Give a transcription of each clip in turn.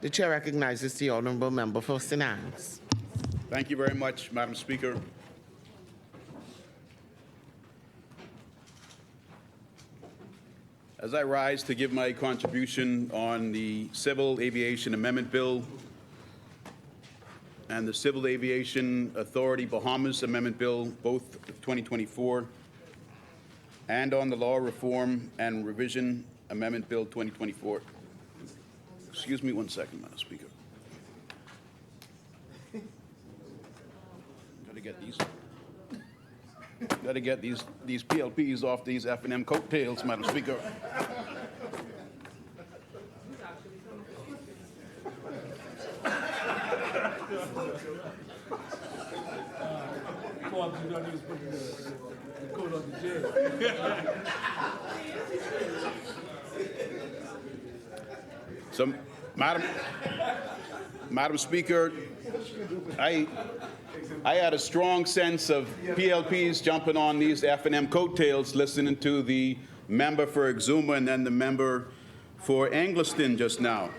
The chair recognizes the honorable member for St. Anne's. Thank you very much, Madam Speaker. As I rise to give my contribution on the Civil Aviation Amendment Bill and the Civil Aviation Authority Bahamas Amendment Bill, both 2024, and on the Law Reform and Revision Amendment Bill 2024. Excuse me one second, Madam Speaker. Gotta get these PLPs off these F&M coattails, Madam Speaker. So, Madam Speaker, I had a strong sense of PLPs jumping on these F&M coattails listening to the member for Exuma and then the member for Angliston just now.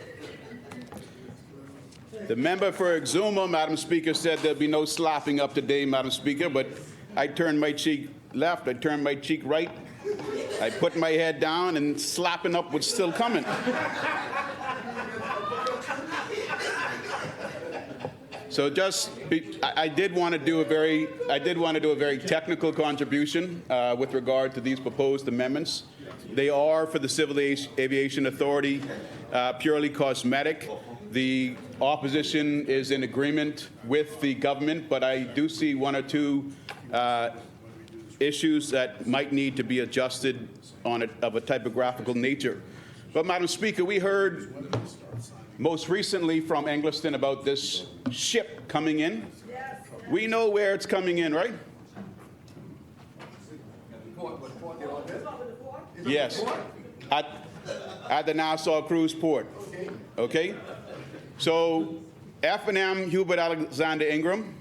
The member for Exuma, Madam Speaker, said there'll be no slapping up today, Madam Speaker, but I turned my cheek left, I turned my cheek right, I put my head down, and slapping up was still coming. So I did want to do a very technical contribution with regard to these proposed amendments. They are, for the Civil Aviation Authority, purely cosmetic. The opposition is in agreement with the government, but I do see one or two issues that might need to be adjusted of a typographical nature. But, Madam Speaker, we heard most recently from Angliston about this ship coming in. We know where it's coming in, right? Yes, at the Nassau Cruise Port. Okay? So F&M Hubert Alexander Ingram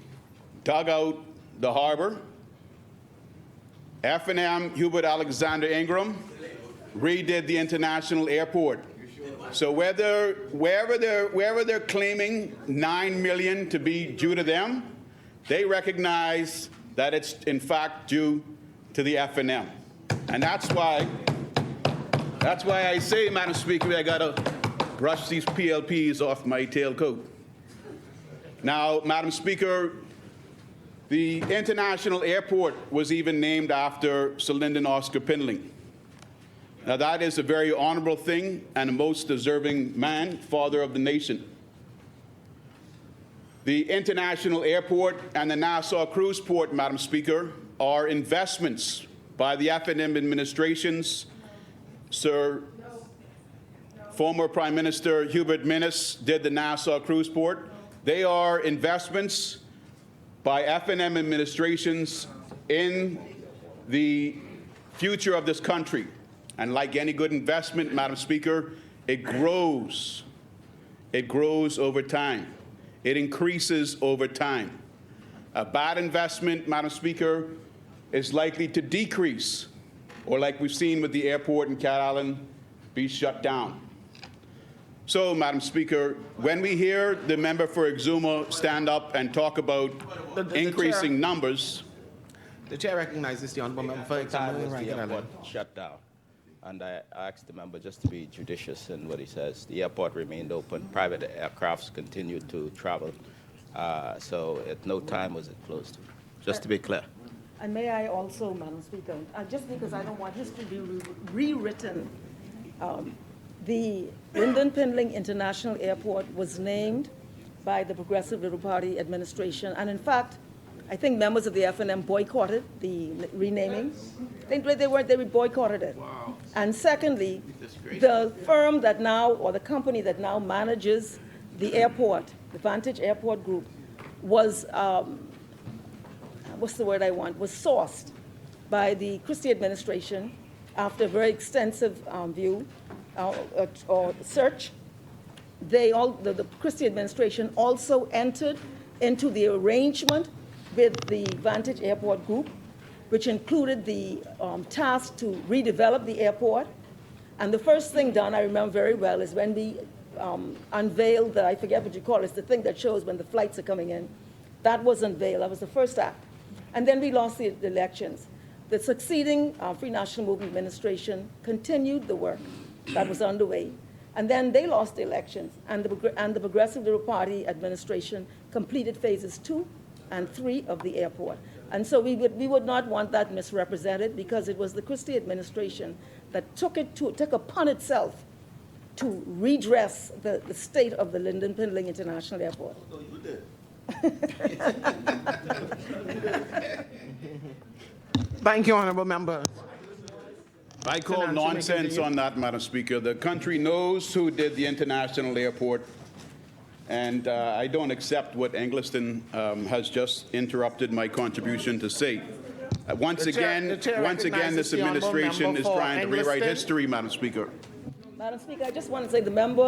dug out the harbor. F&M Hubert Alexander Ingram redid the international airport. So wherever they're claiming $9 million to be due to them, they recognize that it's in fact due to the F&M. And that's why I say, Madam Speaker, I gotta brush these PLPs off my tailcoat. Now, Madam Speaker, the international airport was even named after Sir Lyndon Oscar Pindling. Now, that is a very honorable thing and a most deserving man, father of the nation. The international airport and the Nassau Cruise Port, Madam Speaker, are investments by the F&M administrations. Former Prime Minister Hubert Minnis did the Nassau Cruise Port. They are investments by F&M administrations in the future of this country. And like any good investment, Madam Speaker, it grows. It grows over time. It increases over time. A bad investment, Madam Speaker, is likely to decrease, or like we've seen with the airport in Cat Island, be shut down. So, Madam Speaker, when we hear the member for Exuma stand up and talk about increasing numbers. The chair recognizes the honorable member for Exuma. The airport shut down. And I asked the member just to be judicious in what he says. The airport remained open. Private aircrafts continued to travel. So at no time was it closed, just to be clear. And may I also, Madam Speaker, just because I don't want history to be rewritten, the Lyndon Pindling International Airport was named by the Progressive Liberal Party administration. And in fact, I think members of the F&M boycotted the renaming. They boycotted it. Wow. And secondly, the firm that now, or the company that now manages the airport, the Vantage Airport Group, was, what's the word I want, was sourced by the Christie administration after a very extensive or search. The Christie administration also entered into the arrangement with the Vantage Airport Group, which included the task to redevelop the airport. And the first thing done, I remember very well, is when we unveiled the, I forget what you call it, it's the thing that shows when the flights are coming in. That was unveiled. That was the first act. And then we lost the elections. The succeeding Free National Movement administration continued the work that was underway. And then they lost the elections, and the Progressive Liberal Party administration completed phases 2 and 3 of the airport. And so we would not want that misrepresented, because it was the Christie administration that took upon itself to redress the state of the Lyndon Pindling International Airport. Thank you, honorable member. I call nonsense on that, Madam Speaker. The country knows who did the international airport, and I don't accept what Engliston has just interrupted my contribution to say. Once again, this administration is trying to rewrite history, Madam Speaker. Madam Speaker, I just want to say the member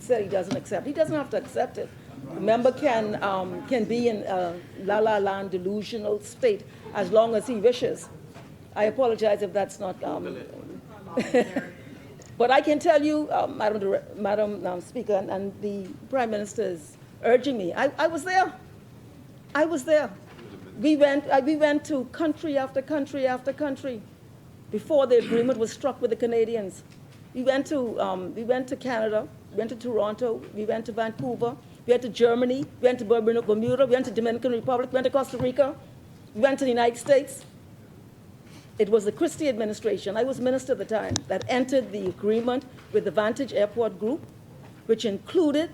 said he doesn't accept. He doesn't have to accept it. The member can be in a la-la land delusional state as long as he wishes. I apologize if that's not. But I can tell you, Madam Speaker, and the Prime Minister is urging me. I was there. I was there. We went to country after country after country before the agreement was struck with the Canadians. We went to Canada, we went to Toronto, we went to Vancouver, we went to Germany, we went to Bermuda, we went to Dominican Republic, we went to Costa Rica, we went to the United States. It was the Christie administration, I was minister at the time, that entered the agreement with the Vantage Airport Group, which included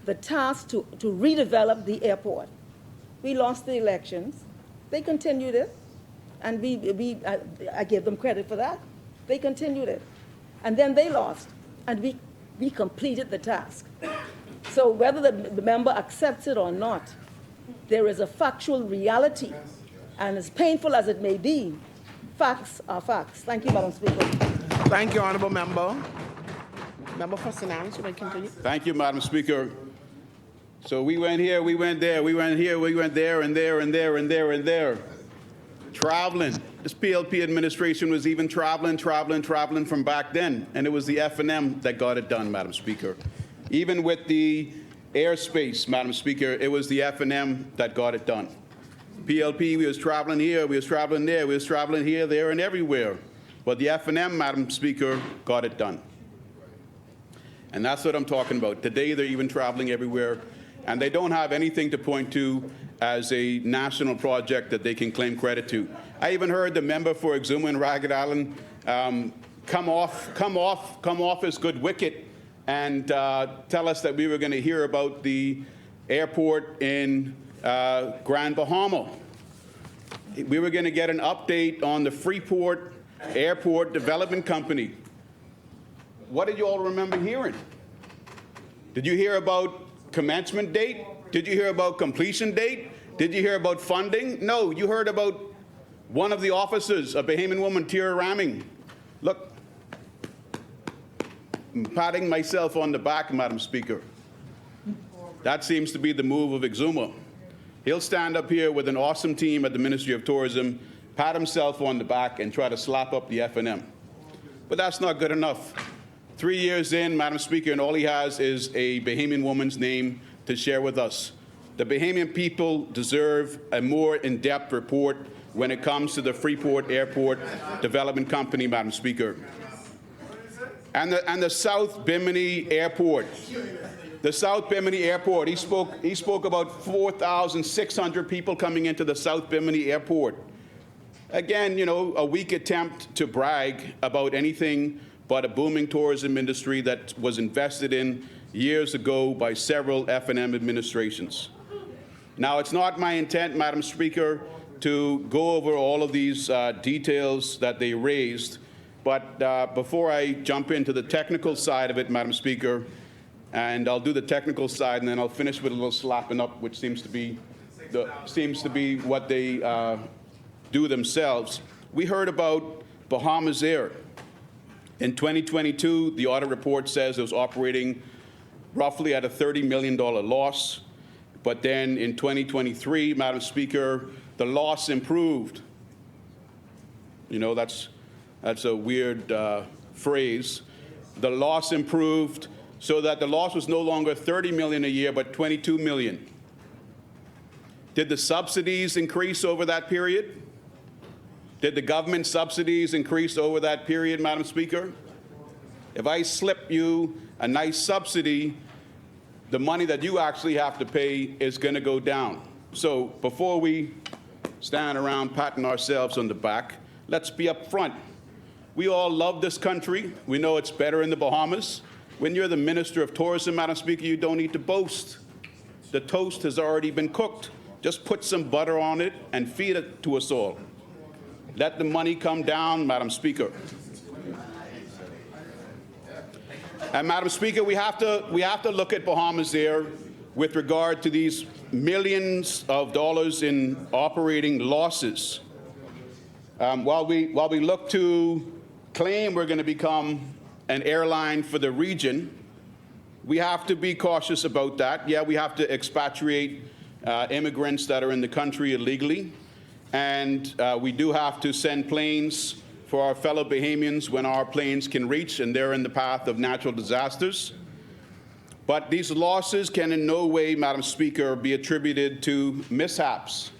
the task to redevelop the airport. We lost the elections. They continued it, and I give them credit for that. They continued it. And then they lost, and we completed the task. So whether the member accepts it or not, there is a factual reality, and as painful as it may be, facts are facts. Thank you, Madam Speaker. Thank you, honorable member. Member for St. Anne's, you may continue. Thank you, Madam Speaker. So we went here, we went there, we went here, we went there, and there, and there, and there, and there. Traveling. This PLP administration was even traveling from back then, and it was the F&M that got it done, Madam Speaker. Even with the airspace, Madam Speaker, it was the F&M that got it done. PLP, we was traveling here, we was traveling there, we was traveling here, there, and everywhere. But the F&M, Madam Speaker, got it done. And that's what I'm talking about. Today, they're even traveling everywhere, and they don't have anything to point to as a national project that they can claim credit to. I even heard the member for Exuma and Ragged Island come off as good wicket and tell us that we were going to hear about the airport in Grand Bahama. We were going to get an update on the Freeport Airport Development Company. What did you all remember hearing? Did you hear about commencement date? Did you hear about completion date? Did you hear about funding? No, you heard about one of the officers, a Bahamian woman, Tira Ramming. Look, I'm patting myself on the back, Madam Speaker. That seems to be the move of Exuma. He'll stand up here with an awesome team at the Ministry of Tourism, pat himself on the back, and try to slap up the F&M. But that's not good enough. 3 years in, Madam Speaker, and all he has is a Bahamian woman's name to share with us. The Bahamian people deserve a more in-depth report when it comes to the Freeport Airport Development Company, Madam Speaker. And the South Bimini Airport. The South Bimini Airport, he spoke about 4,600 people coming into the South Bimini Airport. Again, you know, a weak attempt to brag about anything but a booming tourism industry that was invested in years ago by several F&M administrations. Now, it's not my intent, Madam Speaker, to go over all of these details that they raised, but before I jump into the technical side of it, Madam Speaker, and I'll do the technical side, and then I'll finish with a little slapping up, which seems to be what they do themselves. We heard about Bahamas Air. In 2022, the audit report says it was operating roughly at a $30 million loss. But then in 2023, Madam Speaker, the loss improved. You know, that's a weird phrase. The loss improved so that the loss was no longer 30 million a year, but 22 million. Did the subsidies increase over that period? Did the government subsidies increase over that period, Madam Speaker? If I slip you a nice subsidy, the money that you actually have to pay is going to go down. So before we stand around patting ourselves on the back, let's be upfront. We all love this country. We know it's better in the Bahamas. When you're the Minister of Tourism, Madam Speaker, you don't need to boast. The toast has already been cooked. Just put some butter on it and feed it to us all. Let the money come down, Madam Speaker. And Madam Speaker, we have to look at Bahamas Air with regard to these millions of dollars in operating losses. While we look to claim we're going to become an airline for the region, we have to be cautious about that. Yeah, we have to expatriate immigrants that are in the country illegally, and we do have to send planes for our fellow Bahamians when our planes can reach and they're in the path of natural disasters. But these losses can in no way, Madam Speaker, be attributed to mishaps.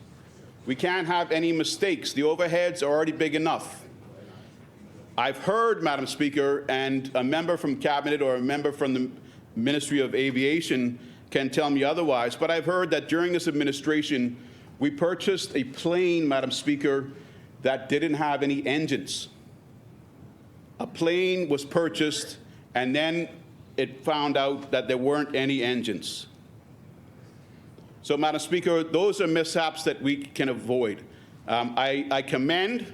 We can't have any mistakes. The overheads are already big enough. I've heard, Madam Speaker, and a member from Cabinet or a member from the Ministry of Aviation can tell me otherwise, but I've heard that during this administration, we purchased a plane, Madam Speaker, that didn't have any engines. A plane was purchased, and then it found out that there weren't any engines. So, Madam Speaker, those are mishaps that we can avoid. I commend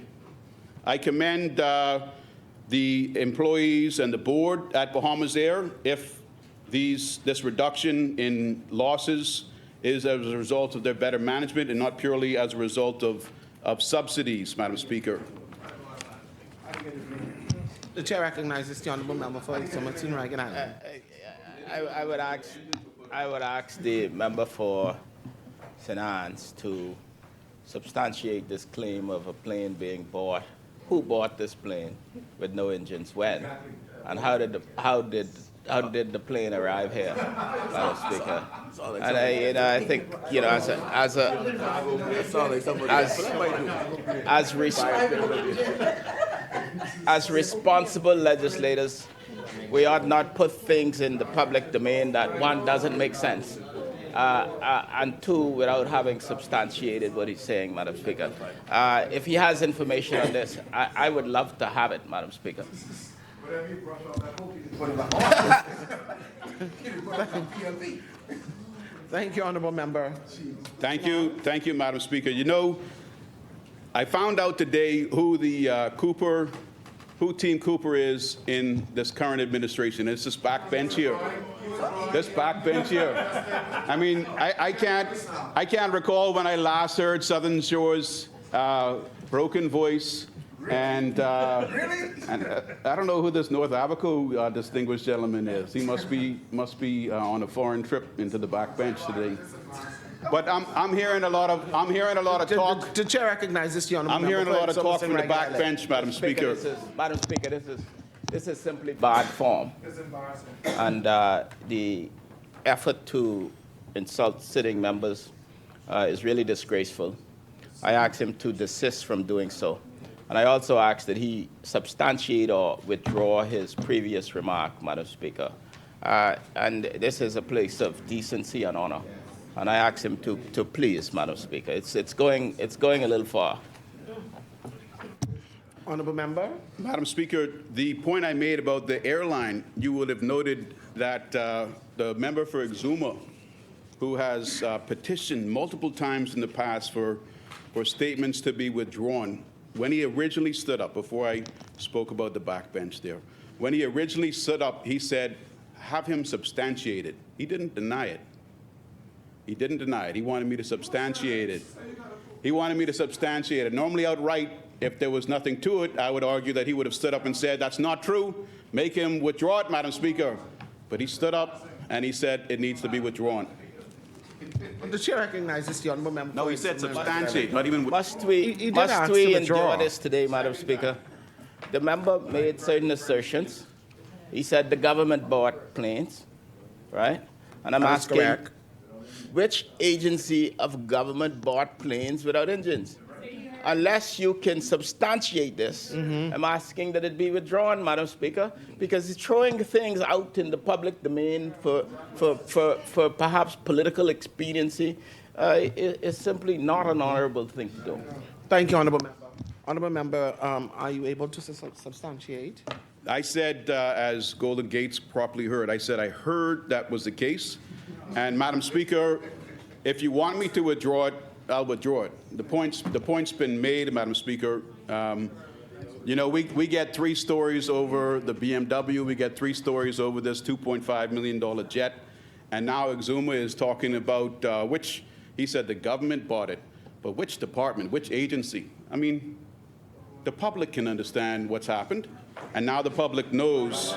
the employees and the board at Bahamas Air if this reduction in losses is as a result of their better management and not purely as a result of subsidies, Madam Speaker. The chair recognizes the honourable member for Somerton Reagan Island. I would ask the member for St. Anne's to substantiate this claim of a plane being bought. Who bought this plane with no engines? When? And how did the plane arrive here, Madam Speaker? And I think, as responsible legislators, we ought not put things in the public domain that, one, doesn't make sense, and two, without having substantiated what he's saying, Madam Speaker. If he has information on this, I would love to have it, Madam Speaker. Thank you, honourable member. Thank you, Madam Speaker. You know, I found out today who Team Cooper is in this current administration. It's this backbench here. This backbench here. I mean, I can't recall when I last heard Southern Shore's broken voice. And I don't know who this North Abaco distinguished gentleman is. He must be on a foreign trip into the backbench today. But I'm hearing a lot of talk. The chair recognizes the honourable member. I'm hearing a lot of talk from the backbench, Madam Speaker. Madam Speaker, this is simply bad form. It's embarrassing. And the effort to insult sitting members is really disgraceful. I ask him to desist from doing so. And I also ask that he substantiate or withdraw his previous remark, Madam Speaker. And this is a place of decency and honor. And I ask him to please, Madam Speaker. It's going a little far. Honourable member. Madam Speaker, the point I made about the airline, you would have noted that the member for Exuma, who has petitioned multiple times in the past for statements to be withdrawn, when he originally stood up, before I spoke about the backbench there, when he originally stood up, he said, have him substantiate it. He didn't deny it. He didn't deny it. He wanted me to substantiate it. He wanted me to substantiate it. Normally outright, if there was nothing to it, I would argue that he would have stood up and said, that's not true. Make him withdraw it, Madam Speaker. But he stood up and he said it needs to be withdrawn. The chair recognizes the honourable member. No, he said substantiate, not even... Must we endure this today, Madam Speaker? The member made certain assertions, He said the government bought planes, right? And I'm That's asking, correct. which agency of government bought planes without engines? Unless you can substantiate this, I'm asking that it be withdrawn, Madam Speaker, because it's throwing things out in the public domain for perhaps political expediency is simply not an honorable thing to do. Thank you, Honorable Member. Honorable Member, are you able to substantiate? I said, as Golden Gates properly heard, I said I heard that was the case. And Madam Speaker, if you want me to withdraw it, I'll withdraw it. The point's been made, Madam Speaker. You know, we get 3 stories over the BMW. We get 3 stories over this $2.5 million jet. And now Exuma is talking about which, he said the government bought it. But which department, which agency? I mean, the public can understand what's happened. And now the public knows.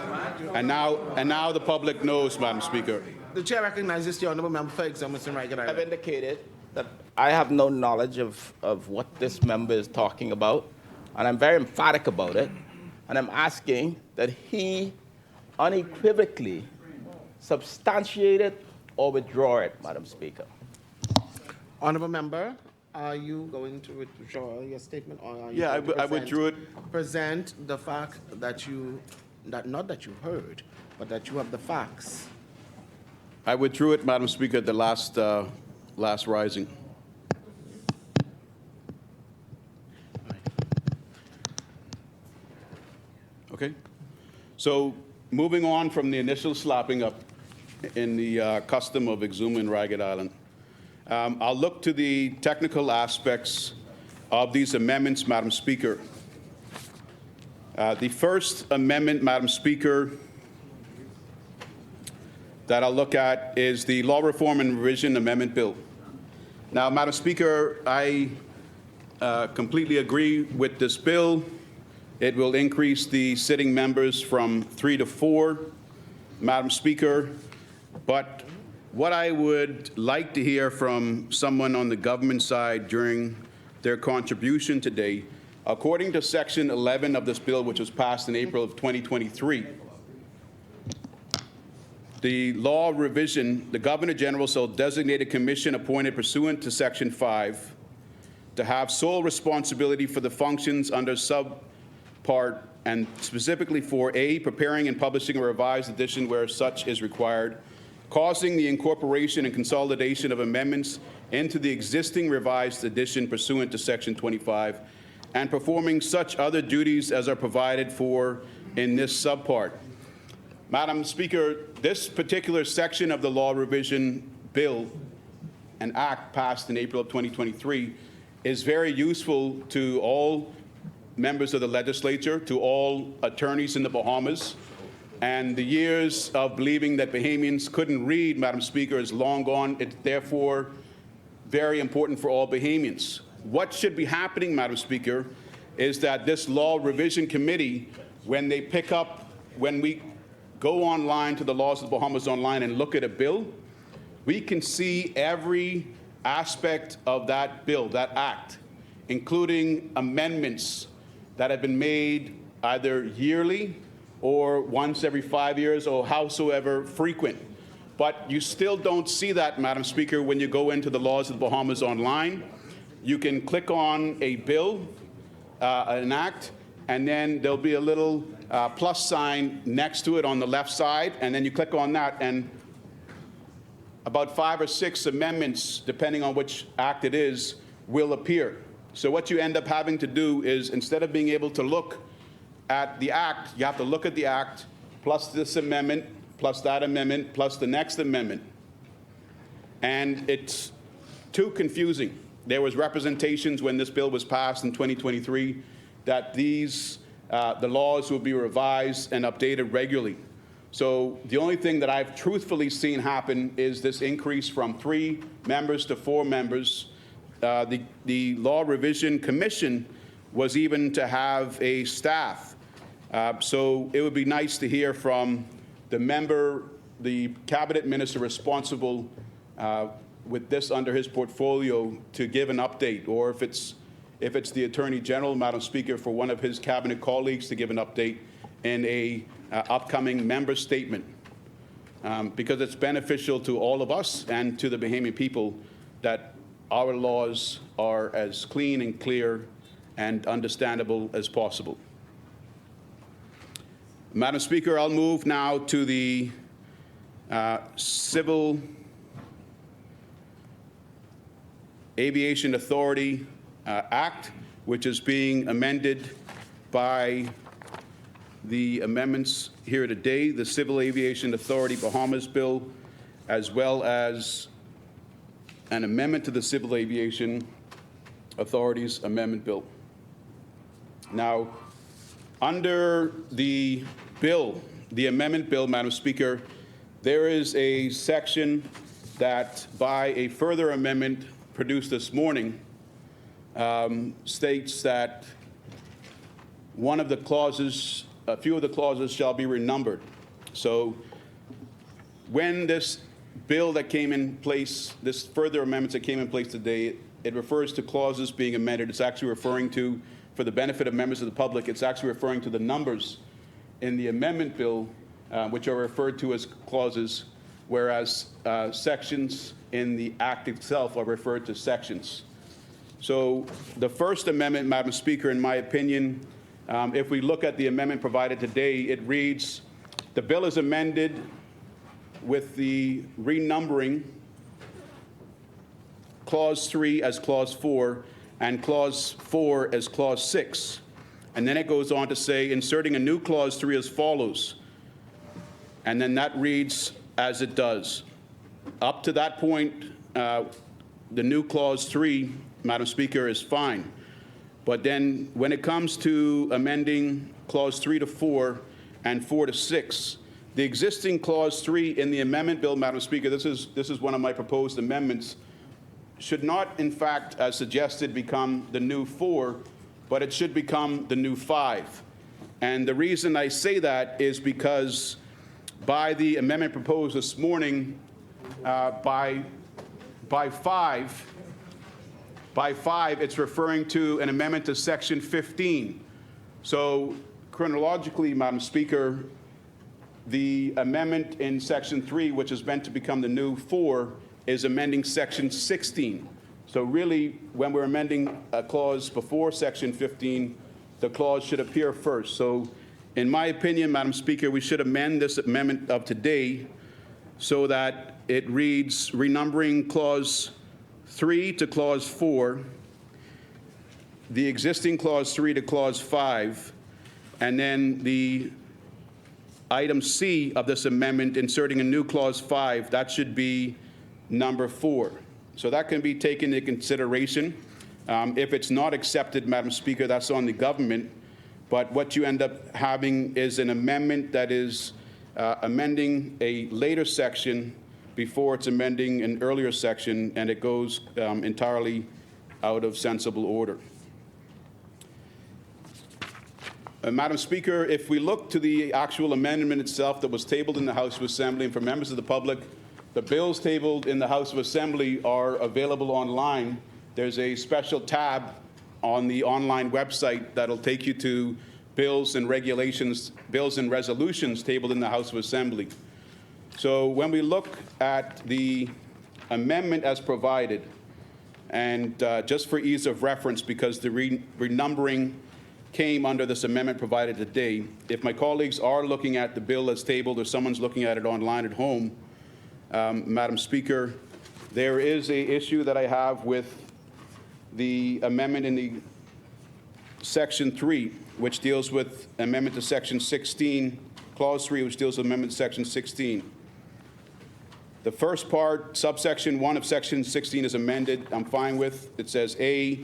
And now the public knows, Madam Speaker. The chair recognizes the Honorable Member for Exuma and Ragged I've Island. indicated that I have no knowledge of what this member is talking about, and I'm very emphatic about it, and I'm asking that he unequivocally substantiate it or withdraw it, Madam Speaker. Honorable Member, are you going to withdraw your statement, or are you Yeah, going to I withdrew it. present the fact that not that you heard, but that you have the facts? I withdrew it, Madam Speaker, at the last rising. Okay? So moving on from the initial slapping up in the custom of Exuma and Ragged Island, I'll look to the technical aspects of these amendments, Madam Speaker. The first amendment, Madam Speaker, that I'll look at is the Law Reform and Revision Amendment Bill. Now, Madam Speaker, I completely agree with this bill. It will increase the sitting members from 3 to 4, Madam Speaker. But what I would like to hear from someone on the government side during their contribution today, according to Section 11 of this bill, which was passed in April of 2023, the law revision, the Governor General shall designate a commission appointed pursuant to Section 5 to have sole responsibility for the functions under subpart and specifically for A, preparing and publishing a revised edition where such is required, causing the incorporation and consolidation of amendments into the existing revised edition pursuant to Section 25, and performing such other duties as are provided for in this subpart. Madam Speaker, this particular section of the Law Revision Bill, an act passed in April of 2023, is very useful to all members of the legislature, to all attorneys in the Bahamas. And the years of believing that Bahamians couldn't read, Madam Speaker, is long gone. It's therefore very important for all Bahamians. What should be happening, Madam Speaker, is that this Law Revision Committee, when we go online to the Laws of the Bahamas online and look at a bill, we can see every aspect of that bill, that act, including amendments that have been made either yearly or once every 5 years or howsoever frequent. But you still don't see that, Madam Speaker, when you go into the Laws of the Bahamas online. You can click on a bill, an act, and then there'll be a little plus sign next to it on the left side, and then you click on that, and about 5 or 6 amendments, depending on which act it is, will appear. So what you end up having to do is, instead of being able to look at the act, you have to look at the act, plus this amendment, plus that amendment, plus the next amendment. And it's too confusing. There was representations when this bill was passed in 2023 that the laws will be revised and updated regularly. So the only thing that I've truthfully seen happen is this increase from 3 members to 4 members. The Law Revision Commission was even to have a staff. So it would be nice to hear from the cabinet minister responsible with this under his portfolio to give an update, or if it's the Attorney General, Madam Speaker, for one of his cabinet colleagues to give an update in a upcoming member statement, because it's beneficial to all of us and to the Bahamian people that our laws are as clean and clear and understandable as possible. Madam Speaker, I'll move now to the Civil Aviation Authority Act, which is being amended by the amendments here today, the Civil Aviation Authority Bahamas Bill, as well as an amendment to the Civil Aviation Authority's Amendment Bill. Now, under the bill, the amendment bill, Madam Speaker, there is a section that, by a further amendment produced this morning, states that one of the clauses, a few of the clauses shall be renumbered. So when this bill that came in place, this further amendments that came in place today, it refers to clauses being amended. It's actually referring to, for the benefit of members of the public, it's actually referring to the numbers in the amendment bill, which are referred to as clauses, whereas sections in the act itself are referred to sections. So the First Amendment, Madam Speaker, in my opinion, if we look at the amendment provided today, it reads, the bill is amended with the renumbering Clause 3 as Clause 4 and Clause 4 as Clause 6. And then it goes on to say, inserting a new Clause 3 as follows. And then that reads as it does. Up to that point, the new Clause 3, Madam Speaker, is fine. But then when it comes to amending Clause 3 to 4 and 4 to 6, the existing Clause 3 in the amendment bill, Madam Speaker, this is one of my proposed amendments, should not, in fact, as suggested, become the new 4, but it should become the new 5. And the reason I say that is because by the amendment proposed this morning, by 5, it's referring to an amendment to Section 15. So chronologically, Madam Speaker, the amendment in Section 3, which is meant to become the new 4, is amending Section 16. So really, when we're amending a clause before Section 15, the clause should appear first. So in my opinion, Madam Speaker, we should amend this amendment of today so that it reads renumbering Clause 3 to Clause 4, the existing Clause 3 to Clause 5, and then the item C of this amendment, inserting a new Clause 5, that should be number 4. So that can be taken into consideration. If it's not accepted, Madam Speaker, that's on the government. But what you end up having is an amendment that is amending a later section before it's amending an earlier section, and it goes entirely out of sensible order. Madam Speaker, if we look to the actual amendment itself that was tabled in the House of Assembly, and for members of the public, the bills tabled in the House of Assembly are available online. There's a special tab on the online website that'll take you to bills and regulations, bills and resolutions tabled in the House of Assembly. So when we look at the amendment as provided, and just for ease of reference, because the renumbering came under this amendment provided today, if my colleagues are looking at the bill as tabled or someone's looking at it online at home, Madam Speaker, there is an issue that I have with the amendment in the Section 3, which deals with amendment to Section 16, Clause 3, which deals with amendment to Section 16. The first part, subsection 1 of Section 16 is amended. I'm fine with. It says A,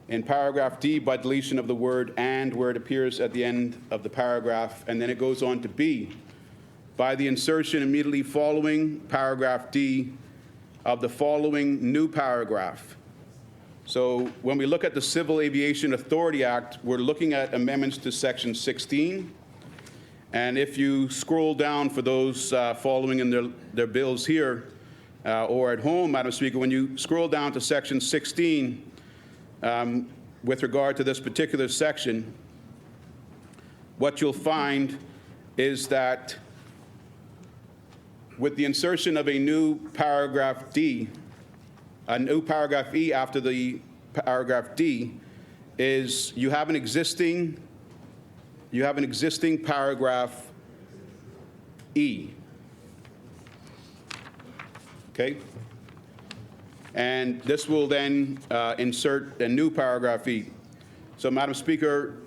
in paragraph D, by deletion of the word and, where it appears at the end of the paragraph, and then it goes on to B, by the insertion immediately following paragraph D of the following new paragraph. So when we look at the Civil Aviation Authority Act, we're looking at amendments to Section 16. And if you scroll down for those following in their bills here or at home, Madam Speaker, when you scroll down to Section 16, with regard to this particular section, what you'll find is that with the insertion of a new paragraph D, a new paragraph E after the paragraph D, is you have an existing paragraph E. Okay? And this will then insert a new paragraph E. So, Madam Speaker,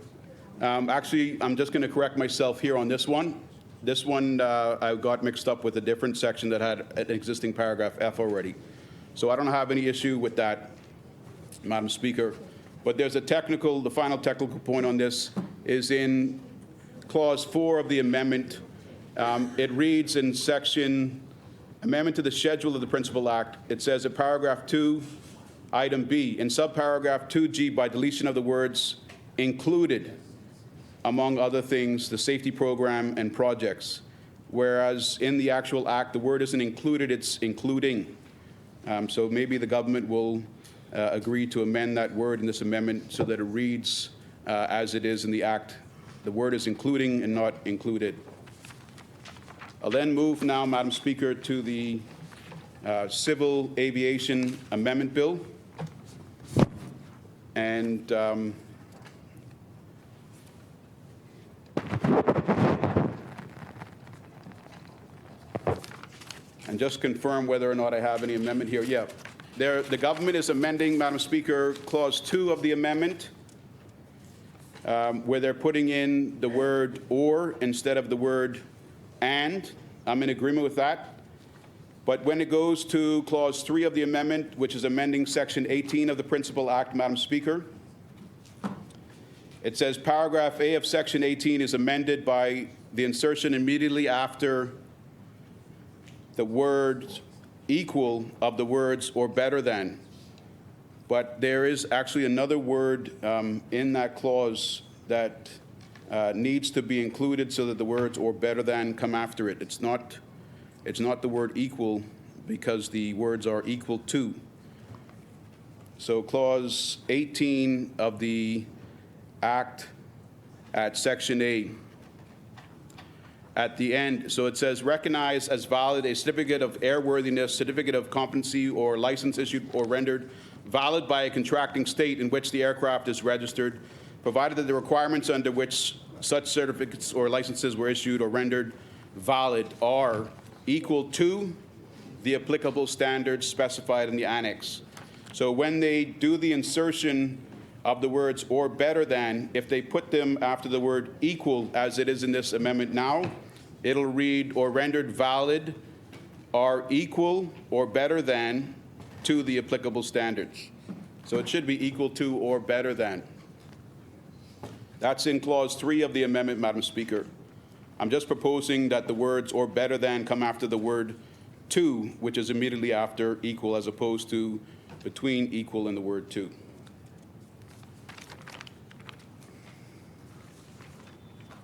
actually, I'm just going to correct myself here on this one. This one, I got mixed up with a different section that had an existing paragraph F already. So I don't have any issue with that, Madam Speaker. But there's the final technical point on this is in Clause 4 of the amendment. It reads in section, amendment to the schedule of the Principal Act, it says in paragraph 2, item B, in subparagraph 2G, by deletion of the words included, among other things, the safety program and projects. Whereas in the actual act, the word isn't included, it's including. So maybe the government will agree to amend that word in this amendment so that it reads as it is in the act. The word is including and not included. I'll then move now, Madam Speaker, to the Civil Aviation Amendment Bill. And just confirm whether or not I have any amendment here. Yeah, the government is amending, Madam Speaker, Clause 2 of the amendment, where they're putting in the word or instead of the word and. I'm in agreement with that. But when it goes to Clause 3 of the amendment, which is amending Section 18 of the Principal Act, Madam Speaker, it says paragraph A of Section 18 is amended by the insertion immediately after the word equal of the words or better than. But there is actually another word in that clause that needs to be included so that the words or better than come after it. It's not the word equal because the words are equal to. So Clause 18 of the Act at Section A, at the end, so it says recognize as valid a certificate of airworthiness, certificate of competency, or license issued or rendered valid by a contracting state in which the aircraft is registered, provided that the requirements under which such certificates or licenses were issued or rendered valid are equal to the applicable standards specified in the annex. So when they do the insertion of the words or better than, if they put them after the word equal, as it is in this amendment now, it'll read or rendered valid are equal or better than to the applicable standards. So it should be equal to or better than. That's in Clause 3 of the amendment, Madam Speaker. I'm just proposing that the words or better than come after the word to, which is immediately after equal, as opposed to between equal and the word to.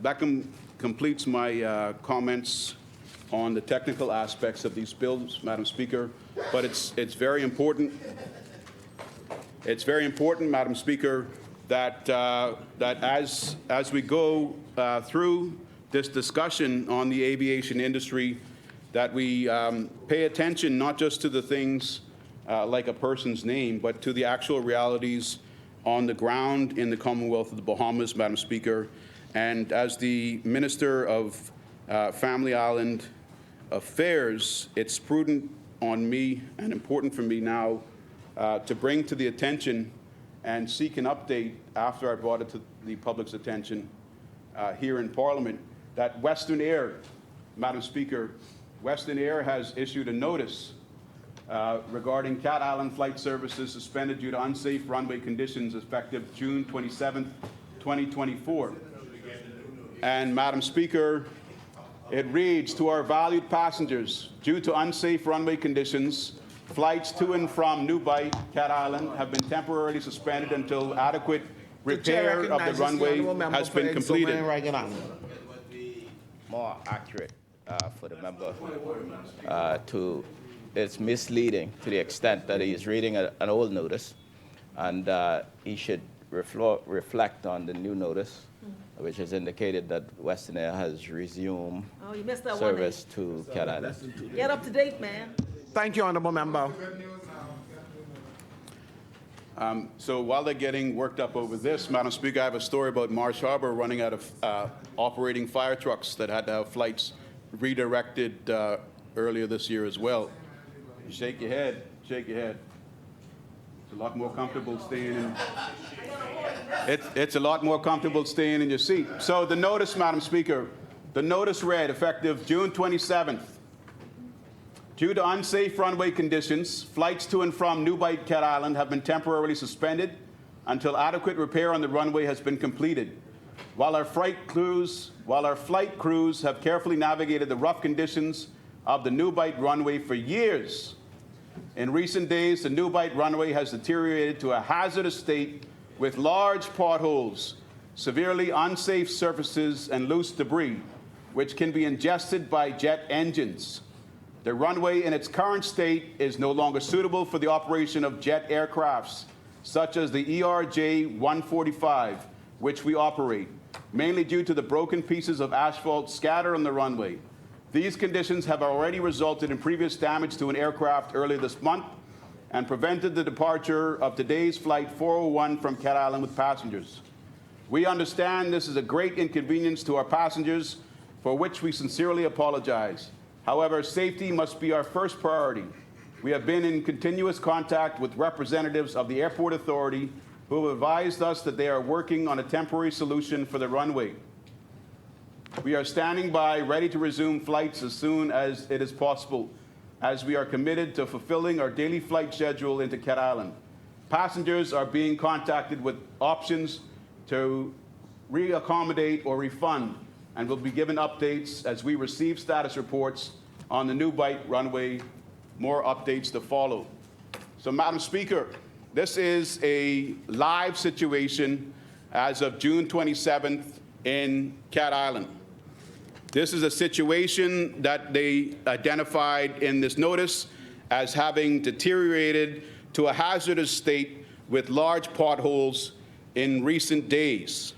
That completes my comments on the technical aspects of these bills, Madam Speaker. But it's very important. It's very important, Madam Speaker, that as we go through this discussion on the aviation industry, that we pay attention not just to the things like a person's name, but to the actual realities on the ground in the Commonwealth of the Bahamas, Madam Speaker. And as the Minister of Family Island Affairs, it's prudent on me and important for me now to bring to the attention and seek an update after I brought it to the public's attention here in Parliament, that Western Air, Madam Speaker, Western Air has issued a notice regarding Cat Island flight services suspended due to unsafe runway conditions effective June 27th, 2024. And Madam Speaker, it reads, to our valued passengers, due to unsafe runway conditions, flights to and from New Bight, Cat Island, have been temporarily suspended until adequate repair of the runway has been completed. It would be more accurate for the member it's misleading to the extent that he is reading an old notice, and he should reflect on the new notice which has indicated that Western Air has resumed Oh, you missed that service to Cat Island. one. Get up to date, man. Thank you, Honorable Member. So while they're getting worked up over this, Madam Speaker, I have a story about Marsh Harbor running out of operating fire trucks that had to have flights redirected earlier this year as well. Shake your head, shake your head. It's a lot more comfortable staying in. It's a lot more comfortable staying in your seat. So the notice, Madam Speaker, the notice read, effective June 27th. Due to unsafe runway conditions, flights to and from New Bight Cat Island have been temporarily suspended until adequate repair on the runway has been completed. While our flight crews have carefully navigated the rough conditions of the New Bight runway for years, in recent days, the New Bight runway has deteriorated to a hazardous state with large potholes, severely unsafe surfaces, and loose debris, which can be ingested by jet engines. The runway in its current state is no longer suitable for the operation of jet aircrafts, such as the ERJ-145, which we operate, mainly due to the broken pieces of asphalt scattered on the runway. These conditions have already resulted in previous damage to an aircraft earlier this month and prevented the departure of today's Flight 401 from Cat Island with passengers. We understand this is a great inconvenience to our passengers, for which we sincerely apologize. However, safety must be our first priority. We have been in continuous contact with representatives of the Airport Authority who have advised us that they are working on a temporary solution for the runway. We are standing by, ready to resume flights as soon as it is possible, as we are committed to fulfilling our daily flight schedule into Cat Island. Passengers are being contacted with options to reaccommodate or refund, and will be given updates as we receive status reports on the New Bight runway. More updates to follow. So, Madam Speaker, this is a live situation as of June 27th in Cat Island. This is a situation that they identified in this notice as having deteriorated to a hazardous state with large potholes in recent days.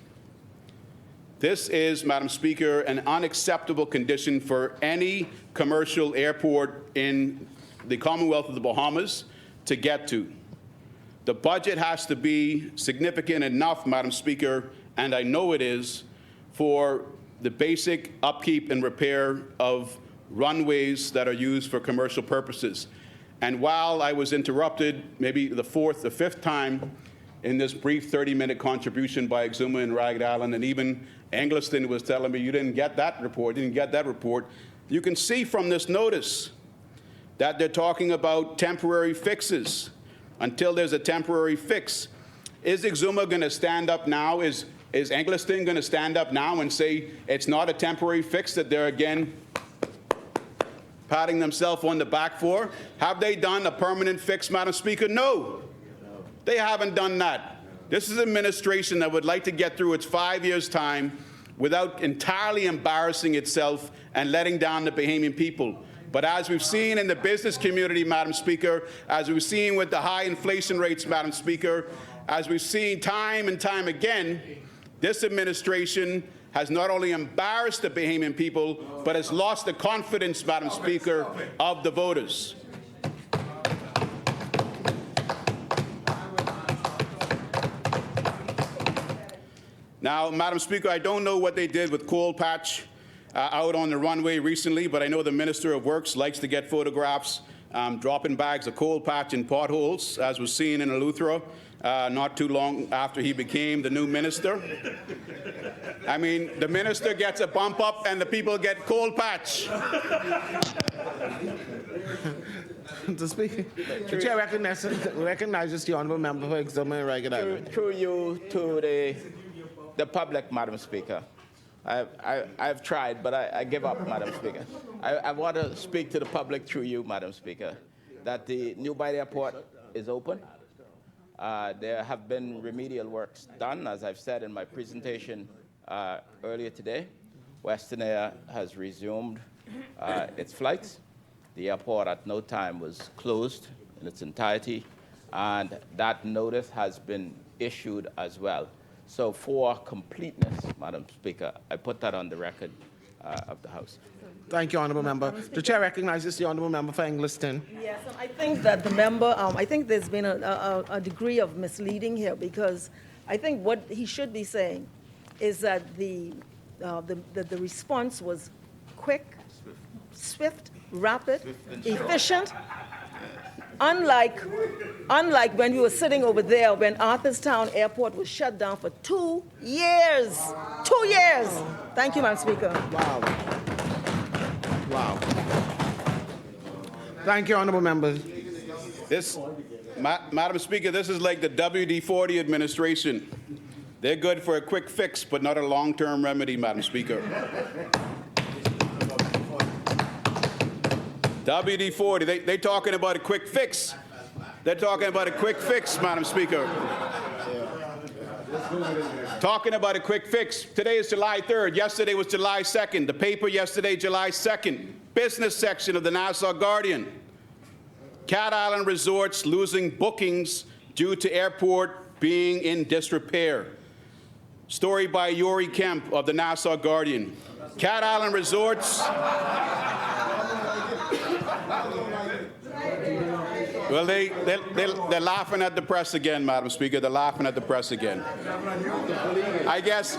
This is, Madam Speaker, an unacceptable condition for any commercial airport in the Commonwealth of the Bahamas to get to. The budget has to be significant enough, Madam Speaker, and I know it is, for the basic upkeep and repair of runways that are used for commercial purposes. And while I was interrupted maybe the fourth or fifth time in this brief 30-minute contribution by Exuma and Ragged Island, and even Engliston was telling me, you didn't get that report, you can see from this notice that they're talking about temporary fixes until there's a temporary fix. Is Exuma going to stand up now? Is Engliston going to stand up now and say it's not a temporary fix that they're again patting themselves on the back for? Have they done a permanent fix, Madam Speaker? No, they haven't done that. This is an administration that would like to get through its 5 years' time without entirely embarrassing itself and letting down the Bahamian people. But as we've seen in the business community, Madam Speaker, as we've seen with the high inflation rates, Madam Speaker, as we've seen time and time again, this administration has not only embarrassed the Bahamian people, but has lost the confidence, Madam Speaker, of the voters. Now, Madam Speaker, I don't know what they did with coal patch out on the runway recently, but I know the Minister of Works likes to get photographs dropping bags of coal patch in potholes, as was seen in Eleuthera not too long after he became the new minister. I mean, the minister gets a bump up and the people get coal patch. To speak, the chair recognizes the honourable member for Exuma and Ragged Island. Through you to the public, Madam Speaker. I've tried, but I give up, Madam Speaker. I want to speak to the public through you, Madam Speaker, that the New Bight Airport is open. There have been remedial works done, as I've said in my presentation earlier today. Western Air has resumed its flights. The airport at no time was closed in its entirety, and that notice has been issued as well. So for completeness, Madam Speaker, I put that on the record of the House. Thank you, Honourable Member. The Chair recognizes the Honourable Member for Engliston. Yes, and I think that the member, I think there's been a degree of misleading here, because I think what he should be saying is that the response was quick, swift, rapid, efficient. Unlike when we were sitting over there when Arthurstown Airport was shut down for 2 years. 2 years. Thank you, Madam Speaker. Wow. Wow. Thank you, Honourable Members. Madam Speaker, this is like the WD-40 administration. They're good for a quick fix, but not a long-term remedy, Madam Speaker. WD-40, they talking about a quick fix. They're talking about a quick fix, Madam Speaker. Talking about a quick fix. Today is July 3rd. Yesterday was July 2nd. The paper yesterday, July 2nd. Business section of the Nassau Guardian. Cat Island Resorts losing bookings due to airport being in disrepair. Story by Yuri Kemp of the Nassau Guardian. Cat Island Resorts. Well, they're laughing at the press again, Madam Speaker. They're laughing at the press again. I guess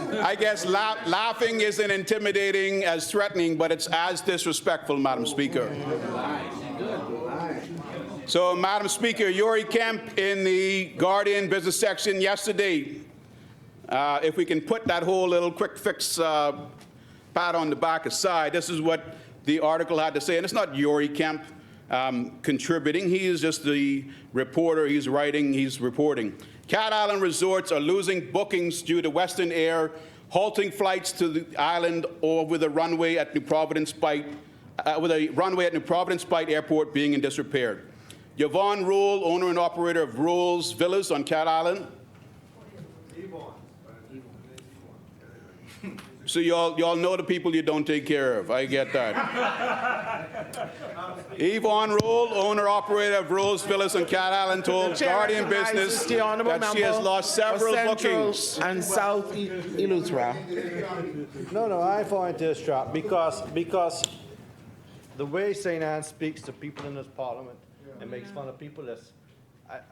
laughing isn't intimidating as threatening, but it's as disrespectful, Madam Speaker. So, Madam Speaker, Yuri Kemp in the Guardian business section yesterday. If we can put that whole little quick fix pat on the back aside, this is what the article had to say. And it's not Yuri Kemp contributing. He is just the reporter. He's writing, he's reporting. Cat Island Resorts are losing bookings due to Western Air halting flights to the island or with a runway at New Providence Bight Airport being in disrepair. Yvonne Rule, owner and operator of Rule's Villas on Cat Island. So y'all know the people you don't take care of. I get that. Yvonne Rule, owner-operator of Rule's Villas on Cat Island, told Guardian Business that she has lost several bookings. And South Eleuthera. No, I fall into this trap because the way St. Anne speaks to people in this parliament and makes fun of people is,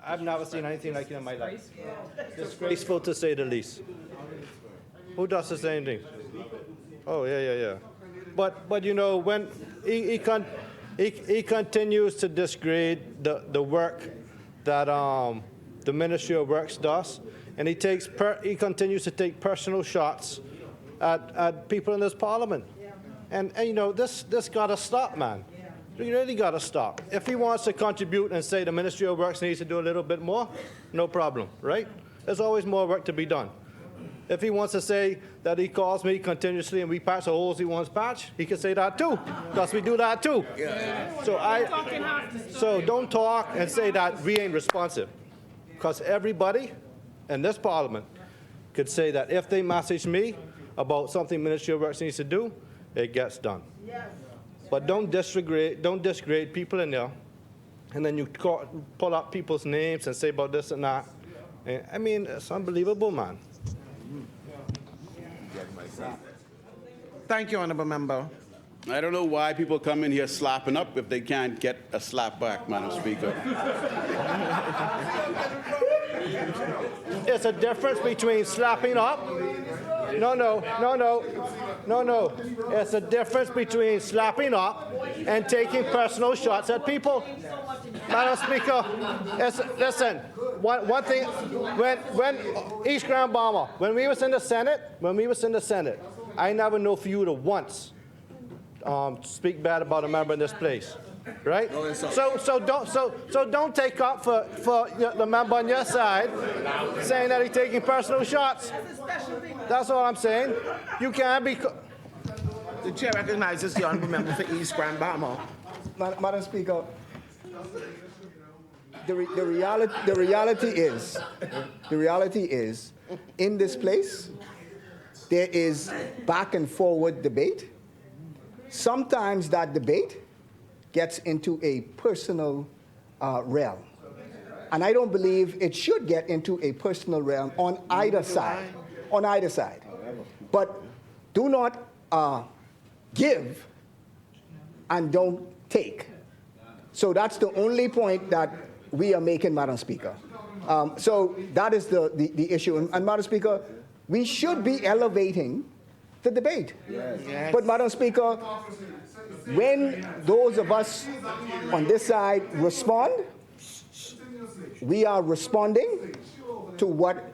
I've never seen anything like it in my life. Disgraceful to say the least. Who does the same thing? Oh, yeah. But you know, when he continues to disgrade the work that the Ministry of Works does, and he continues to take personal shots at people in this parliament. And you know, this got to stop, man. You really got to stop. If he wants to contribute and say the Ministry of Works needs to do a little bit more, no problem, right? There's always more work to be done. If he wants to say that he calls me continuously and we patch the holes he wants patched, he can say that too, because we do that too. Yeah. So don't talk and say that we ain't responsive, because everybody in this parliament could say that if they message me about something Ministry of Works needs to do, it gets done. Yes. But don't disgrade people in there, and then you pull up people's names and say about this and that. And, I mean, it's unbelievable, man. Thank you, Honourable Member. I don't know why people come in here slapping up if they can't get a slap back, Madam Speaker. It's a difference between slapping up. No. It's a difference between slapping up and taking personal shots at people. Madam Speaker, listen, one thing, when East Grand Bahama, when we was in the Senate, I never know for you to once speak bad about a member in this place, right? So don't take up for the member on your side saying that he's taking personal shots. That's all I'm saying. You can't be. The Chair recognizes the Honourable Member for East Grand Bahama. Madam Speaker, the reality is, in this place, there is back and forward debate. Sometimes that debate gets into a personal realm. And I don't believe it should get into a personal realm on either side. on either side. But do not give and don't take. So that's the only point that we are making, Madam Speaker. So that is the issue. And Madam Speaker, we should be elevating the debate. Yes. But Madam Speaker, when those of us on this side respond, we are responding to what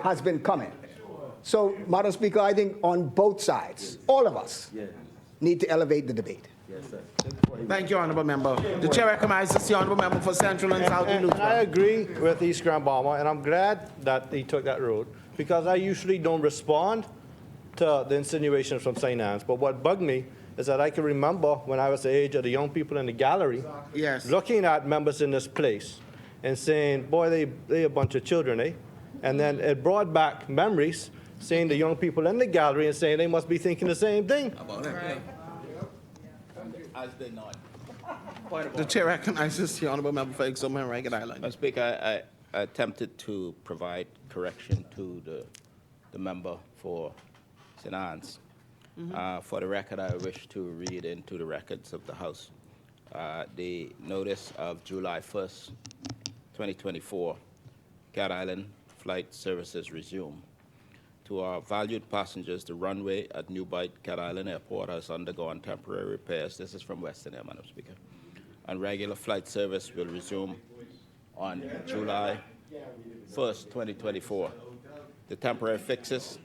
has been coming. So, Madam Speaker, I think on both sides, all of us need to elevate the debate. Thank you, Honourable Member. The Chair recognizes the Honourable Member for Central and South And I Eleuthera. agree with East Grand Bahama, and I'm glad that he took that road, because I usually don't respond to the insinuations from St. Anne's. But what bugged me is that I can remember when I was the age of the young people in the gallery, Yes. looking at members in this place and saying, boy, they a bunch of children, eh? And then it brought back memories, seeing the young people in the gallery and saying they must be thinking the same thing. As they not. The Chair recognizes the Honourable Member for Exuma and Ragged Island. Madam Speaker, I attempted to provide correction to the member for St. Anne's. For the record, I wish to read into the records of the House the notice of July 1st, 2024, Cat Island flight services resume. To our valued passengers, the runway at New Bight Cat Island Airport has undergone temporary repairs. This is from Western Air, Madam Speaker. And regular flight service will resume on July 1st, 2024. The temporary fixes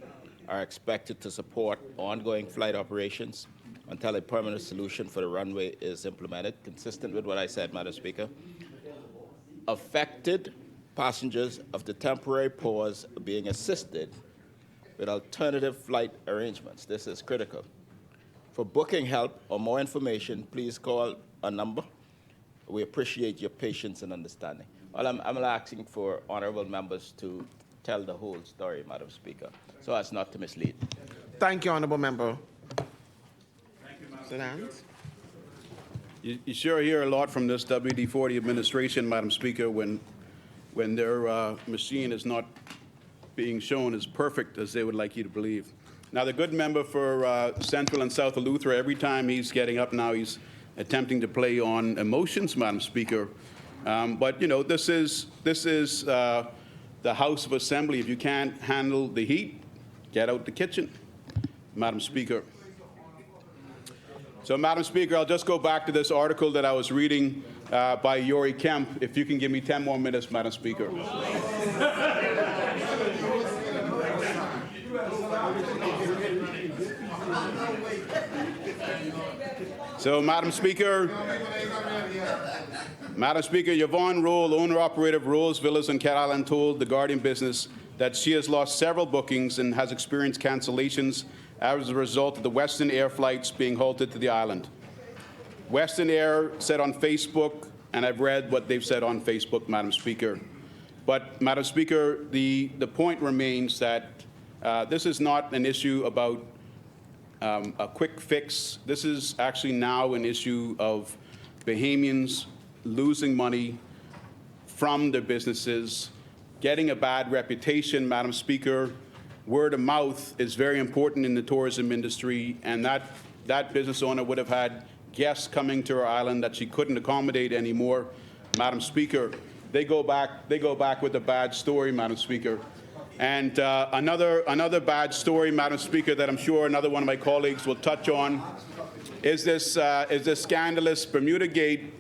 are expected to support ongoing flight operations until a permanent solution for the runway is implemented, consistent with what I said, Madam Speaker. Affected passengers of the temporary pause are being assisted with alternative flight arrangements. This is critical. For booking help or more information, please call a number. We appreciate your patience and understanding. Well, I'm asking for honourable members to tell the whole story, Madam Speaker, so as not to mislead. Thank you, Honourable Member. St. Anne's? You sure hear a lot from this WD-40 administration, Madam Speaker, when their machine is not being shown as perfect as they would like you to believe. Now, the good member for Central and South Eleuthera, every time he's getting up now, he's attempting to play on emotions, Madam Speaker. But, you know, this is the House of Assembly. If you can't handle the heat, get out the kitchen, Madam Speaker. So, Madam Speaker, I'll just go back to this article that I was reading by Yori Kemp. If you can give me 10 more minutes, Madam Speaker. So, Madam Speaker, Yvonne Roll, owner-operator of Rolls Villas in Cat Island, told The Guardian Business that she has lost several bookings and has experienced cancellations as a result of the Western Air flights being halted to the island. Western Air said on Facebook, and I've read what they've said on Facebook, Madam Speaker. But, Madam Speaker, the point remains that this is not an issue about a quick fix. This is actually now an issue of Bahamians losing money from their businesses, getting a bad reputation, Madam Speaker. Word of mouth is very important in the tourism industry, and that business owner would have had guests coming to our island that she couldn't accommodate anymore, Madam Speaker. They go back with a bad story, Madam Speaker. And another bad story, Madam Speaker, that I'm sure another one of my colleagues will touch on is this scandalous Bermuda Gate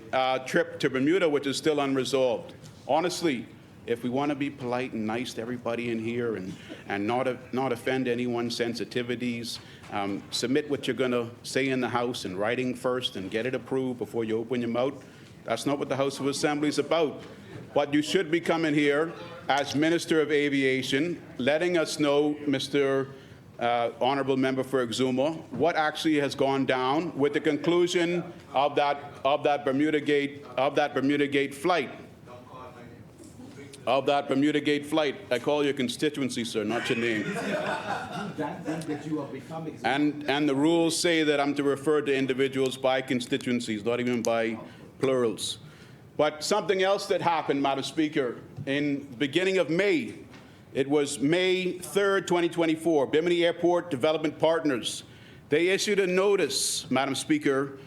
trip to Bermuda, which is still unresolved. Honestly, if we want to be polite and nice to everybody in here and not offend anyone's sensitivities, submit what you're going to say in the House in writing first and get it approved before you open your mouth. That's not what the House of Assembly is about. But you should be coming here as Minister of Aviation, letting us know, Mr. Honourable Member for Exuma, what actually has gone down with the conclusion of that Bermuda Gate flight. Of that Bermuda Gate flight. I call your constituency, sir, not your name. And the rules say that I'm to refer to individuals by constituencies, not even by plurals. But something else that happened, Madam Speaker, in the beginning of May, It was May 3rd, 2024. Bimini Airport Development Partners. They issued a notice, Madam Speaker,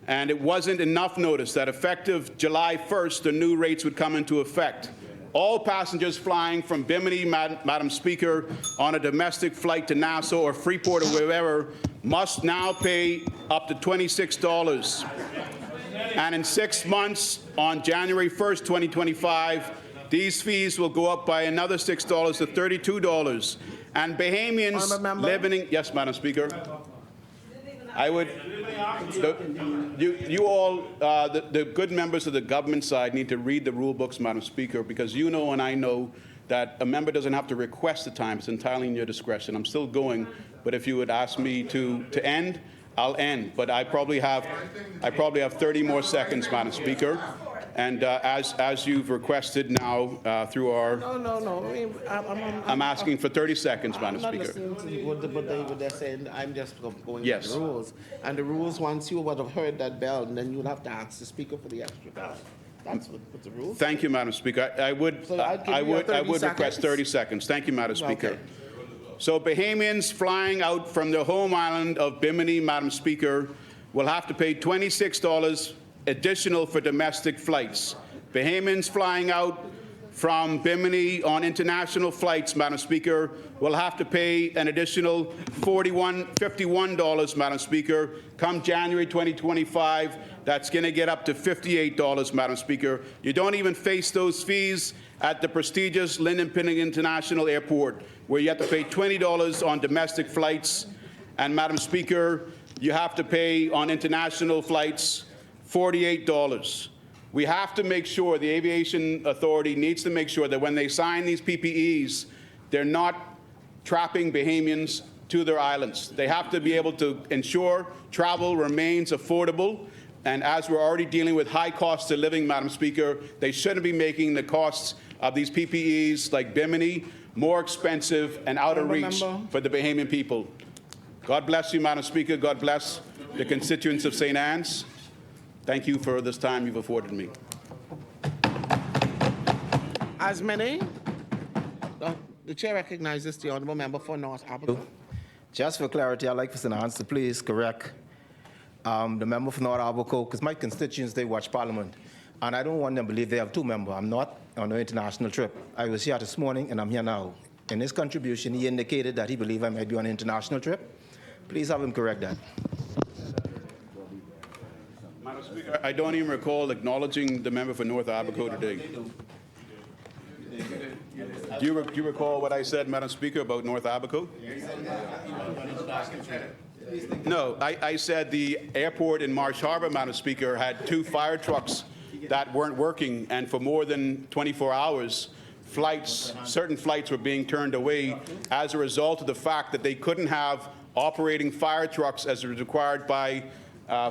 and it wasn't enough notice that effective July 1st, the new rates would come into effect. All passengers flying from Bimini, Madam Speaker, on a domestic flight to Nassau or Freeport or wherever must now pay up to $26. And in 6 months, on January 1st, 2025, these fees will go up by another $6 to $32. And Bahamians living in, yes, Madam Speaker. I would, you all, the good members of the government side need to read the rule books, Madam Speaker, because you know and I know that a member doesn't have to request the time. It's entirely in your discretion. I'm still going, but if you would ask me to end, I'll end. But I probably have 30 more seconds, Madam Speaker. And as you've requested now through our... No. I'm asking for 30 seconds, Madam I'm Speaker. not listening to what they're saying. I'm just going Yes. with the rules. And the rules, once you would have heard that bell, and then you'll have to ask the speaker for the extra bell. That's what the rules. Thank you, Madam Speaker. I would So I'd give you 30 request seconds. 30 seconds. Thank you, Madam Speaker. Okay. So Bahamians flying out from their home island of Bimini, Madam Speaker, will have to pay $26 additional for domestic flights. Bahamians flying out from Bimini on international flights, Madam Speaker, will have to pay an additional $51, Madam Speaker. Come January 2025, that's going to get up to $58, Madam Speaker. You don't even face those fees at the prestigious Lyndon Pinning International Airport, where you have to pay $20 on domestic flights. And Madam Speaker, you have to pay on international flights $48. We have to make sure, the Aviation Authority needs to make sure that when they sign these PPEs, they're not trapping Bahamians to their islands. They have to be able to ensure travel remains affordable. And as we're already dealing with high costs of living, Madam Speaker, they shouldn't be making the costs of these PPEs like Bimini more expensive and out of reach for the Bahamian people. God bless you, Madam Speaker. God bless the constituents of St. Anne's. Thank you for this time you've afforded me. As many, the chair recognizes the honourable member for North Abaco. Just for clarity, I'd like for St. Anne's to please correct the member for North Abaco, because my constituents, they watch Parliament. And I don't want them to believe they have two members. I'm not on an international trip. I was here this morning, and I'm here now. In his contribution, he indicated that he believed I might be on an international trip. Please have him correct that. Madam Speaker, I don't even recall acknowledging the member for North Abaco today. Do you recall what I said, Madam Speaker, about North Abaco? No, I said the airport in Marsh Harbor, Madam Speaker, had 2 fire trucks that weren't working, and for more than 24 hours, certain flights were being turned away as a result of the fact that they couldn't have operating fire trucks as required by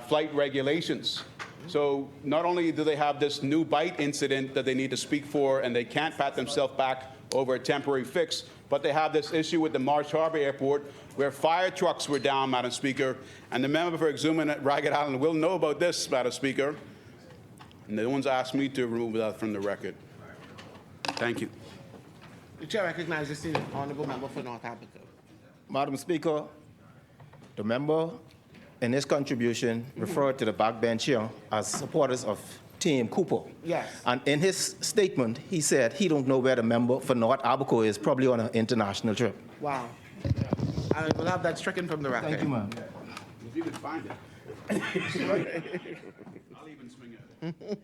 flight regulations. So not only do they have this new bite incident that they need to speak for, and they can't pat themselves back over a temporary fix, but they have this issue with the Marsh Harbor Airport where fire trucks were down, Madam Speaker, and the member for Exuma at Ragged Island will know about this, Madam Speaker. And no one's asked me to remove that from the record. Thank you. The chair recognizes the honourable member for North Abaco. Madam Speaker, the member in his contribution referred to the backbench here as supporters of Team Cooper. Yes. And in his statement, he said he don't know where the member for North Abaco is, probably on an international trip. Wow. I will have that stricken from the record. Thank you, ma'am. If you can find it. I'll even swing at it.